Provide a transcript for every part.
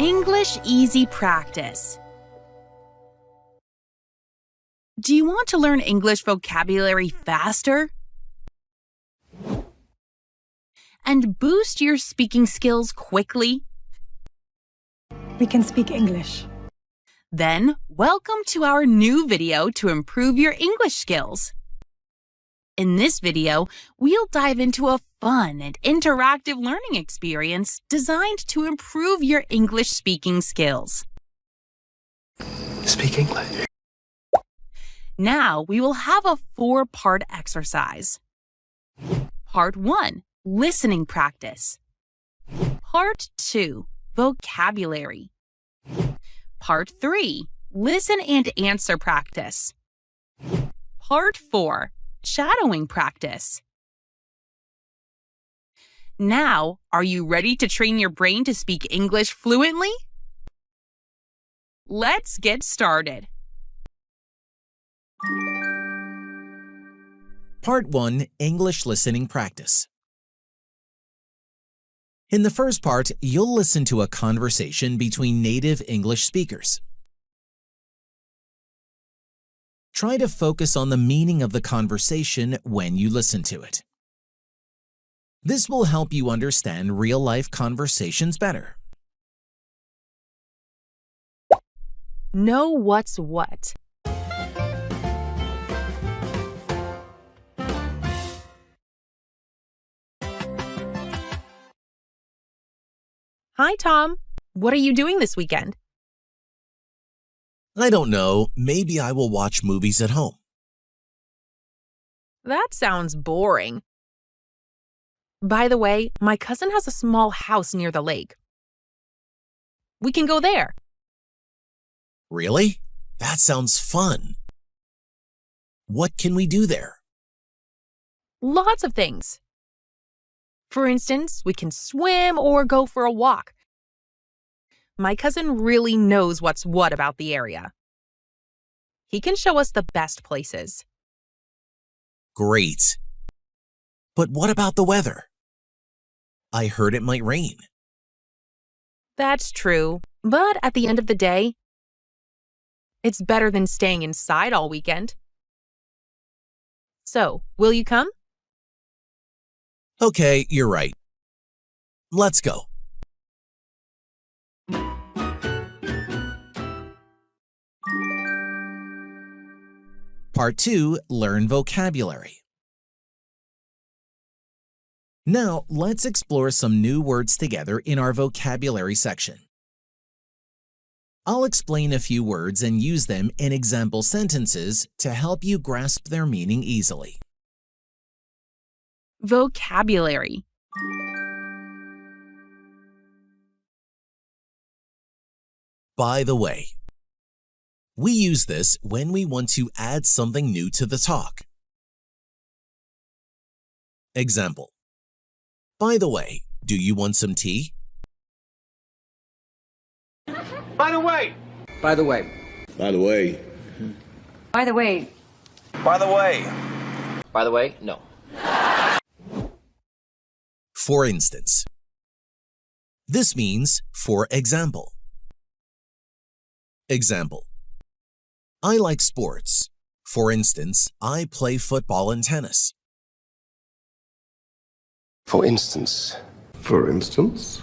English Easy Practice. Do you want to learn English vocabulary faster? And boost your speaking skills quickly? We can speak English. Then, welcome to our new video to improve your English skills. In this video, we'll dive into a fun and interactive learning experience designed to improve your English speaking skills. Speak English. Now, we will have a 4-part exercise. Part 1, listening practice. Part 2, vocabulary. Part 3, listen and answer practice. Part 4, shadowing practice. Now, are you ready to train your brain to speak English fluently? Let's get started. Part 1, English Listening Practice. In the first part, you'll listen to a conversation between native English speakers. Try to focus on the meaning of the conversation when you listen to it. This will help you understand real-life conversations better. Know what's what. Hi, Tom. What are you doing this weekend? I don't know, maybe I will watch movies at home. That sounds boring. By the way, my cousin has a small house near the lake. We can go there. Really? That sounds fun. What can we do there? Lots of things. For instance, we can swim or go for a walk. My cousin really knows what's what about the area. He can show us the best places. Great. But what about the weather? I heard it might rain. That's true, but at the end of the day, it's better than staying inside all weekend. So, will you come? Okay, you're right. Let's go. Part 2, Learn Vocabulary. Now, let's explore some new words together in our vocabulary section. I'll explain a few words and use them in example sentences to help you grasp their meaning easily. Vocabulary. By the way. We use this when we want to add something new to the talk. Example. By the way, do you want some tea? By the way. By the way. By the way. By the way. By the way. By the way, no. For instance. This means for example. Example. I like sports. For instance, I play football and tennis. For instance. For instance.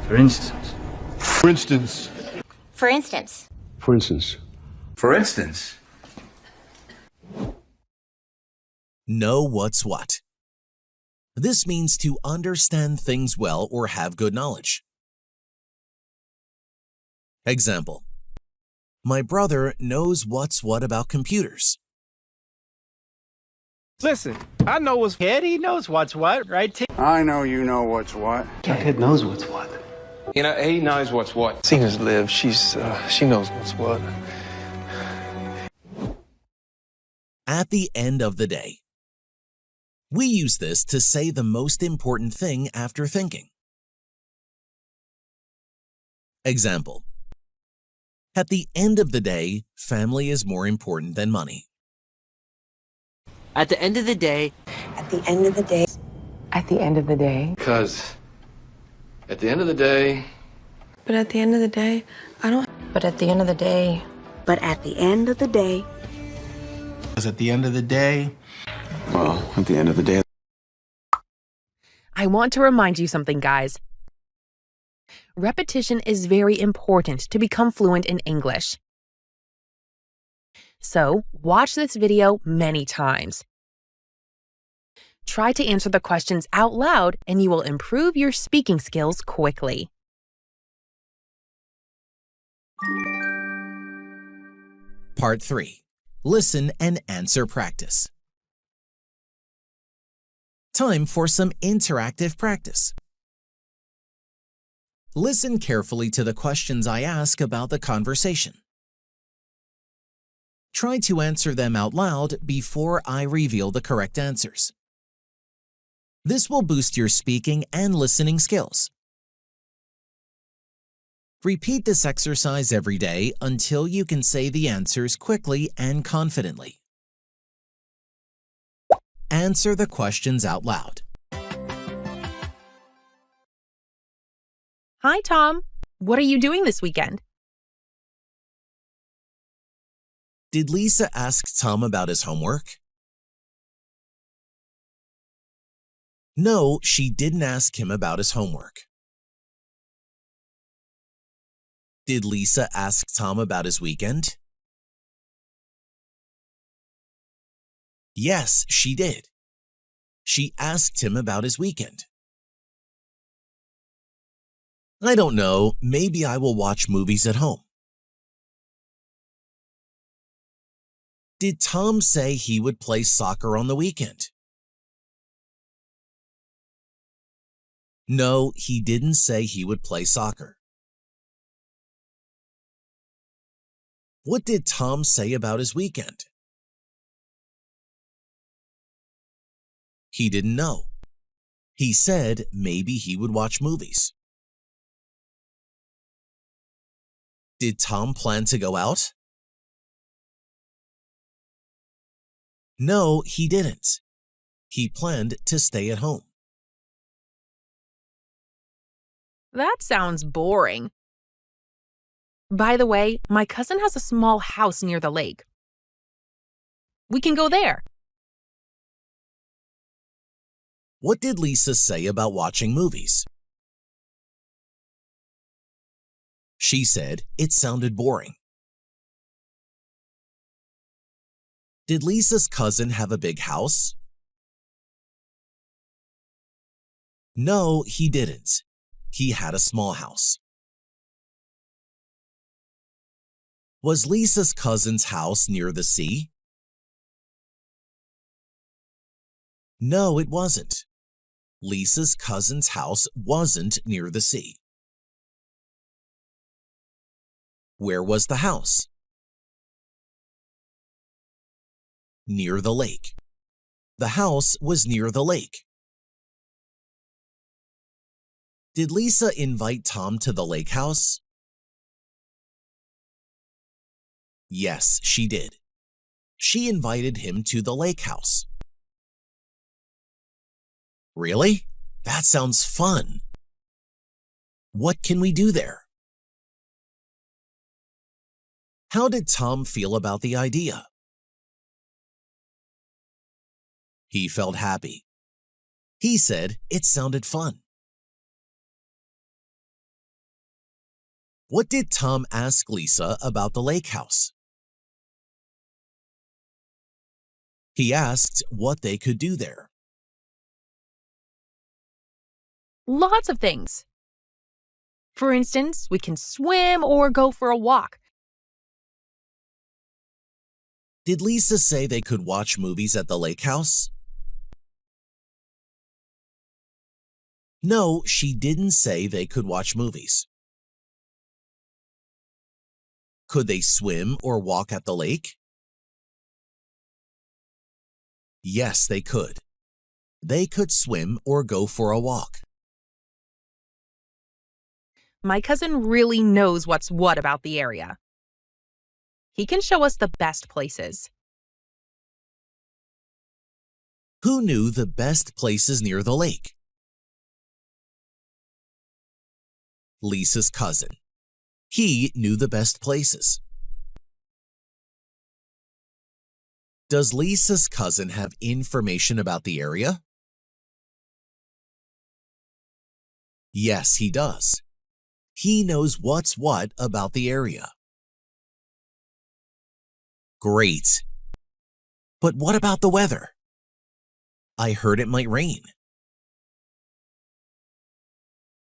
For instance. For instance. For instance. For instance. For instance. Know what's what. This means to understand things well or have good knowledge. Example. My brother knows what's what about computers. Listen, I know what's head, he knows what's what, right? I know you know what's what. Jughead knows what's what. You know, he knows what's what. Seen us live, she knows what's what. At the end of the day. We use this to say the most important thing after thinking. Example. At the end of the day, family is more important than money. At the end of the day. At the end of the day. At the end of the day. Because at the end of the day, But at the end of the day, I don't. But at the end of the day. But at the end of the day. Because at the end of the day. Well, at the end of the day. I want to remind you something, guys. Repetition is very important to become fluent in English. So, watch this video many times. Try to answer the questions out loud and you will improve your speaking skills quickly. Part 3. Listen and answer practice. Time for some interactive practice. Listen carefully to the questions I ask about the conversation. Try to answer them out loud before I reveal the correct answers. This will boost your speaking and listening skills. Repeat this exercise every day until you can say the answers quickly and confidently. Answer the questions out loud. Hi, Tom. What are you doing this weekend? Did Lisa ask Tom about his homework? No, she didn't ask him about his homework. Did Lisa ask Tom about his weekend? Yes, she did. She asked him about his weekend. I don't know, maybe I will watch movies at home. Did Tom say he would play soccer on the weekend? No, he didn't say he would play soccer. What did Tom say about his weekend? He didn't know. He said maybe he would watch movies. Did Tom plan to go out? No, he didn't. He planned to stay at home. That sounds boring. By the way, my cousin has a small house near the lake. We can go there. What did Lisa say about watching movies? She said it sounded boring. Did Lisa's cousin have a big house? No, he didn't. He had a small house. Was Lisa's cousin's house near the sea? No, it wasn't. Lisa's cousin's house wasn't near the sea. Where was the house? Near the lake. The house was near the lake. Did Lisa invite Tom to the lake house? Yes, she did. She invited him to the lake house. Really? That sounds fun. What can we do there? How did Tom feel about the idea? He felt happy. He said it sounded fun. What did Tom ask Lisa about the lake house? He asked what they could do there. Lots of things. For instance, we can swim or go for a walk. Did Lisa say they could watch movies at the lake house? No, she didn't say they could watch movies. Could they swim or walk at the lake? Yes, they could. They could swim or go for a walk. My cousin really knows what's what about the area. He can show us the best places. Who knew the best places near the lake? Lisa's cousin. He knew the best places. Does Lisa's cousin have information about the area? Yes, he does. He knows what's what about the area. Great. But what about the weather? I heard it might rain.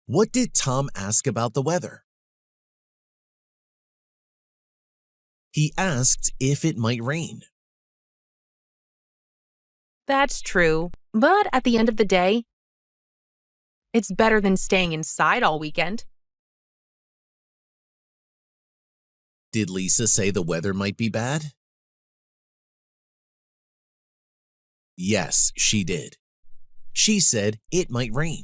What did Tom ask about the weather? He asked if it might rain. That's true, but at the end of the day, it's better than staying inside all weekend. Did Lisa say the weather might be bad? Yes, she did. She said it might rain.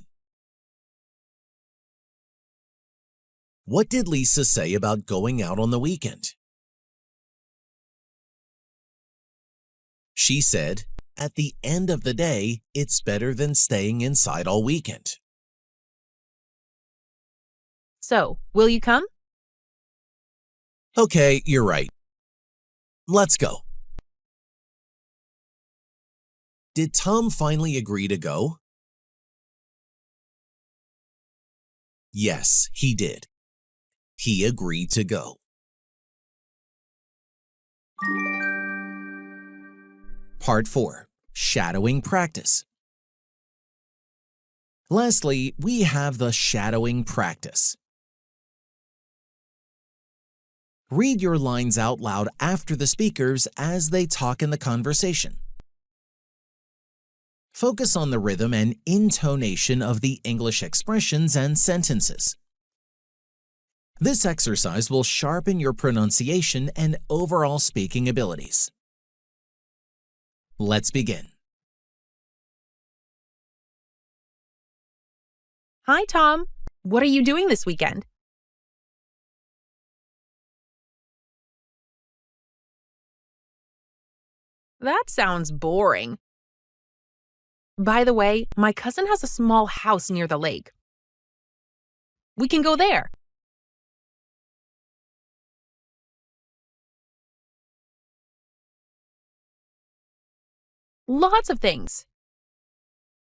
What did Lisa say about going out on the weekend? She said, at the end of the day, it's better than staying inside all weekend. So, will you come? Okay, you're right. Let's go. Did Tom finally agree to go? Yes, he did. He agreed to go. Part 4. Shadowing practice. Lastly, we have the shadowing practice. Read your lines out loud after the speakers as they talk in the conversation. Focus on the rhythm and intonation of the English expressions and sentences. This exercise will sharpen your pronunciation and overall speaking abilities. Let's begin. Hi, Tom. What are you doing this weekend? That sounds boring. By the way, my cousin has a small house near the lake. We can go there. Lots of things.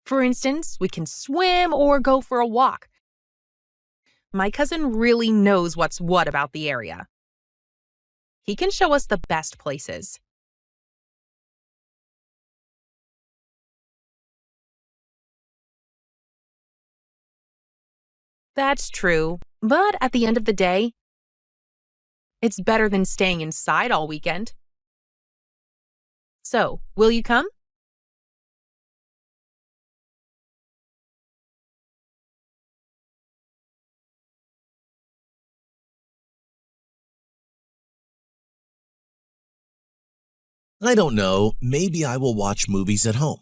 For instance, we can swim or go for a walk. My cousin really knows what's what about the area. He can show us the best places. That's true, but at the end of the day, it's better than staying inside all weekend. So, will you come? I don't know, maybe I will watch movies at home.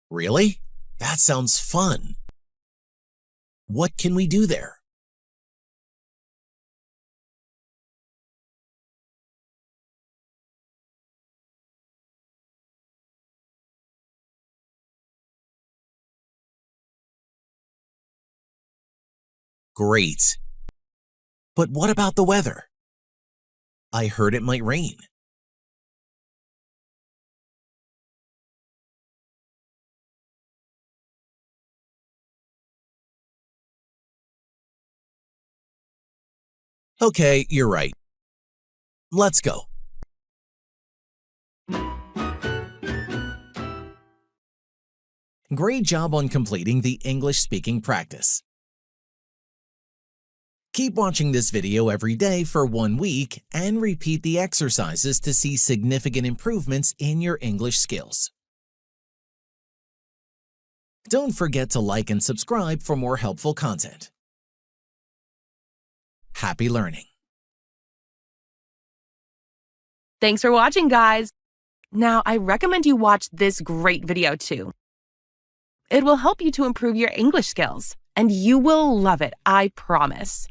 Really? That sounds fun. What can we do there? Great. But what about the weather? I heard it might rain. Okay, you're right. Let's go. Great job on completing the English speaking practice. Keep watching this video every day for 1 week and repeat the exercises to see significant improvements in your English skills. Don't forget to like and subscribe for more helpful content. Happy learning! Thanks for watching, guys! Now, I recommend you watch this great video too. It will help you to improve your English skills, and you will love it, I promise.